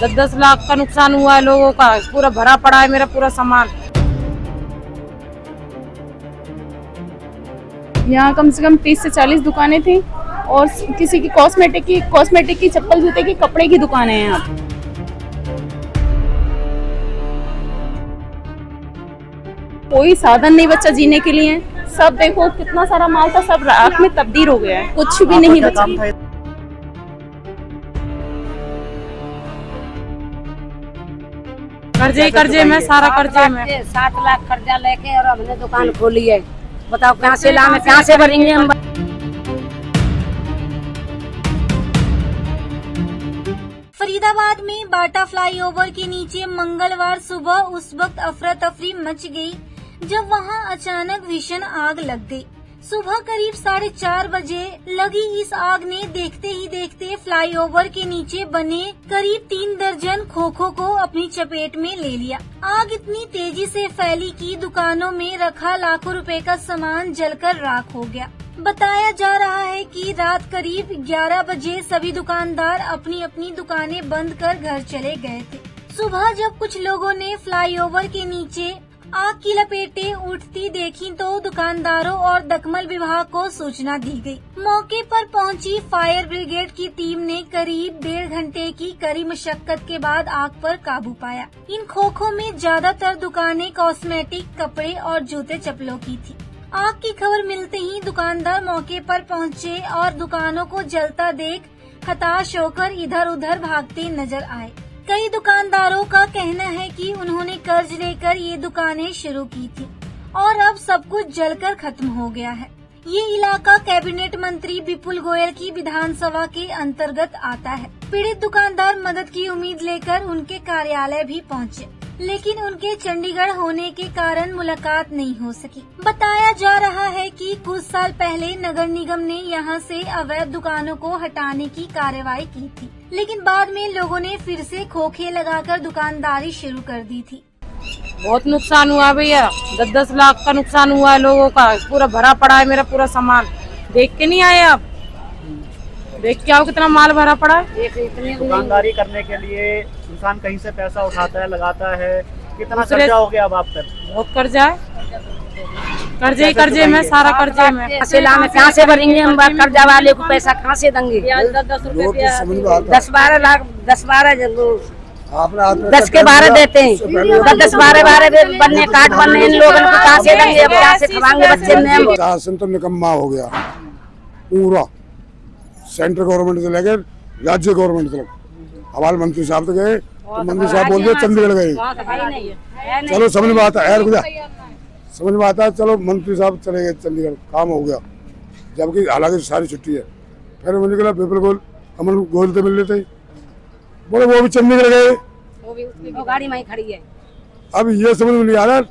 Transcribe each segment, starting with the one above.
10-10 लाख का नुकसान हुआ है लोगों का। पूरा भरा पड़ा है मेरा पूरा सामान। यहाँ कम से कम 30 से 40 दुकानें थी और किसी की कॉस्मेटिक की चप्पल जूते की कपड़े की दुकानें हैं यहाँ पे। कोई साधन नहीं बचा जीने के लिए। सब देखो कितना सारा माल था, सब राख में तब्दील हो गया है, कुछ भी नहीं बचा। कर्जे में सारा कर्जे में 7 लाख कर्जा लेके और हमने दुकान खोली है। बताओ कहाँ से लाएं, कहाँ से भरेंगे हम। फरीदाबाद में बाटा फ्लाईओवर के नीचे मंगलवार सुबह उस वक्त अफरा तफरी मच गई जब वहां अचानक भीषण आग लग गई। सुबह करीब 4:30 बजे लगी इस आग ने देखते ही देखते फ्लाईओवर के नीचे बने करीब 3 दर्जन खोखों को अपनी चपेट में ले लिया। आग इतनी तेजी से फैली कि दुकानों में रखा लाखों रुपए का सामान जलकर राख हो गया। बताया जा रहा है कि रात करीब 11 बजे सभी दुकानदार अपनी अपनी दुकानें बंद कर घर चले गए थे। सुबह जब कुछ लोगों ने फ्लाईओवर के नीचे आग की लपेटें उठती देखी तो दुकानदारों और दमकल विभाग को सूचना दी गई। मौके पर पहुंची फायर ब्रिगेड की टीम ने करीब 1.5 घंटे की कड़ी मशक्कत के बाद आग पर काबू पाया। इन खोखों में ज्यादातर दुकानें कॉस्मेटिक, कपड़े और जूते चप्पलों की थी। आग की खबर मिलते ही दुकानदार मौके पर पहुंचे और दुकानों को जलता देख हताश होकर इधर उधर भागते नजर आए। कई दुकानदारों का कहना है कि उन्होंने कर्ज लेकर ये दुकानें शुरू की थी और अब सब कुछ जलकर खत्म हो गया है। ये इलाका कैबिनेट मंत्री विपुल गोयल की विधानसभा के अंतर्गत आता है। पीड़ित दुकानदार मदद की उम्मीद लेकर उनके कार्यालय भी पहुंचे, लेकिन उनके चंडीगढ़ होने के कारण मुलाकात नहीं हो सकी। बताया जा रहा है कि कुछ साल पहले नगर निगम ने यहां से अवैध दुकानों को हटाने की कार्रवाई की थी, लेकिन बाद में लोगों ने फिर से खोखे लगाकर दुकानदारी शुरू कर दी थी। बहुत नुकसान हुआ भैया। 10-10 लाख का नुकसान हुआ है लोगों का। पूरा भरा पड़ा है मेरा पूरा सामान। देख के नहीं आए आप? देख के आओ कितना माल भरा पड़ा है। दुकानदारी करने के लिए इंसान कहीं से पैसा उठाता है, लगाता है। कितना कर्जा हो गया अब आप पर? बहुत कर्जा है। कर्जे में सारा कर्जे में कहाँ से भरेंगे हम। कर्जा वाले को पैसा कहाँ से देंगे। 10-12 लाख 10 के 12 देते हैं। 10-12 बनने कार्ड बनने इन लोगों को कहाँ से देंगे, कहाँ से खवाएंगे बच्चे में। शासन तो निकम्मा हो गया पूरा, सेंट्रल गवर्नमेंट से लेकर राज्य गवर्नमेंट तक। हमारे मंत्री साहब तो गए तो मंत्री साहब बोल दिए चंडीगढ़ गए। चलो समझ में आता है, समझ में आता है। चलो मंत्री साहब चले गए चंडीगढ़, काम हो गया, जबकि हालांकि सारी छुट्टी है। फिर वो निकला विपुल गोयल, कमल गोयल तो मिल लेते बोले वो भी चंडीगढ़ गए, वो गाड़ी वहीं खड़ी है। अब ये समझ में नहीं आ रहा,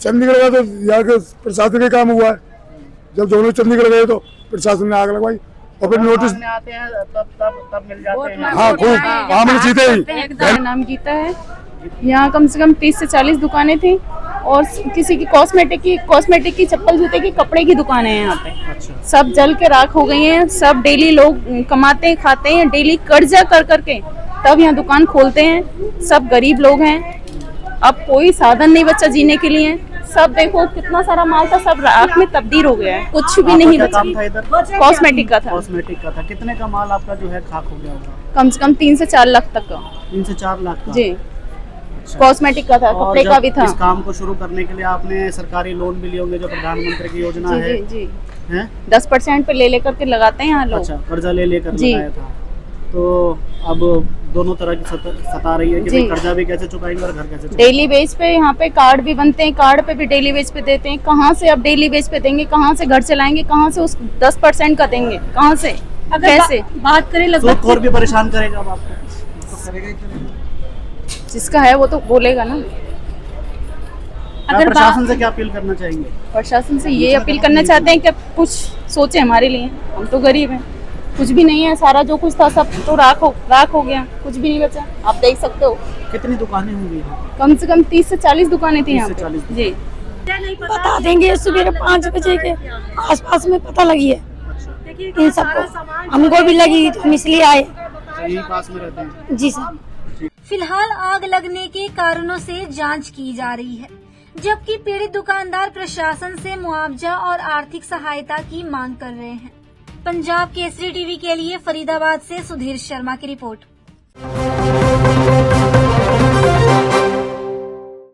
चंडीगढ़ गया तो यहाँ के प्रशासन का काम हुआ है। जब दोनों चंडीगढ़ गए तो प्रशासन ने आग लगवाई और फिर नोटिस आते हैं तब मिल जाते हैं। हाँ खूब काम में जीते ही। मेरा नाम गीता है। यहाँ कम से कम 30 से 40 दुकानें थी और किसी की कॉस्मेटिक की चप्पल जूते की कपड़े की दुकानें हैं यहाँ पे। अच्छा। सब जल के राख हो गई हैं। सब डेली लोग कमाते हैं, खाते हैं, डेली कर्जा कर करके तब यहाँ दुकान खोलते हैं। सब गरीब लोग हैं। अब कोई साधन नहीं बचा जीने के लिए। सब देखो कितना सारा माल था, सब राख में तब्दील हो गया है, कुछ भी नहीं बचा। कॉस्मेटिक का था। कितने का माल आपका जो है खाक हो गया होगा? कम से कम 3 से 4 लाख तक का। 3 से 4 लाख का जी। कॉस्मेटिक का था, कपड़े का भी था। इस काम को शुरू करने के लिए आपने सरकारी लोन भी लिए होंगे, जो प्रधानमंत्री की योजना है। जी। हैं? 10% पे ले लेकर के लगाते हैं यहाँ लोग। अच्छा, कर्जा ले लेकर लगाया था। तो अब दोनों तरह की सता रही है कि कर्जा भी कैसे चुकाएंगे और घर कैसे चुकाएंगे। डेली बेस पे यहाँ पे कार्ड भी बनते हैं, कार्ड पे भी डेली बेस पे देते हैं। कहाँ से अब डेली बेस पे देंगे, कहाँ से घर चलाएंगे, कहाँ से उस 10% का देंगे, कहाँ से, कैसे बात करें। लगभग भी परेशान करेगा अब आपको। जिसका है वो तो बोलेगा ना। अगर प्रशासन से क्या अपील करना चाहेंगे? प्रशासन से ये अपील करना चाहते हैं कि कुछ सोचे हमारे लिए। हम तो गरीब हैं, कुछ भी नहीं है। सारा जो कुछ था सब तो राख हो गया, कुछ भी नहीं बचा। आप देख सकते हो। कितनी दुकानें होंगी? कम से कम 30 से 40 दुकानें थी यहाँ पे। जी। बता देंगे सुबह 5 बजे के आसपास में पता लगी है इन सबको। हमको भी लगी तो हम इसलिए आए। यही पास में रहते हैं? जी सर। फिलहाल आग लगने के कारणों से जांच की जा रही है, जबकि पीड़ित दुकानदार प्रशासन से मुआवजा और आर्थिक सहायता की मांग कर रहे हैं। पंजाब केसरी टीवी के लिए फरीदाबाद से सुधीर शर्मा की रिपोर्ट।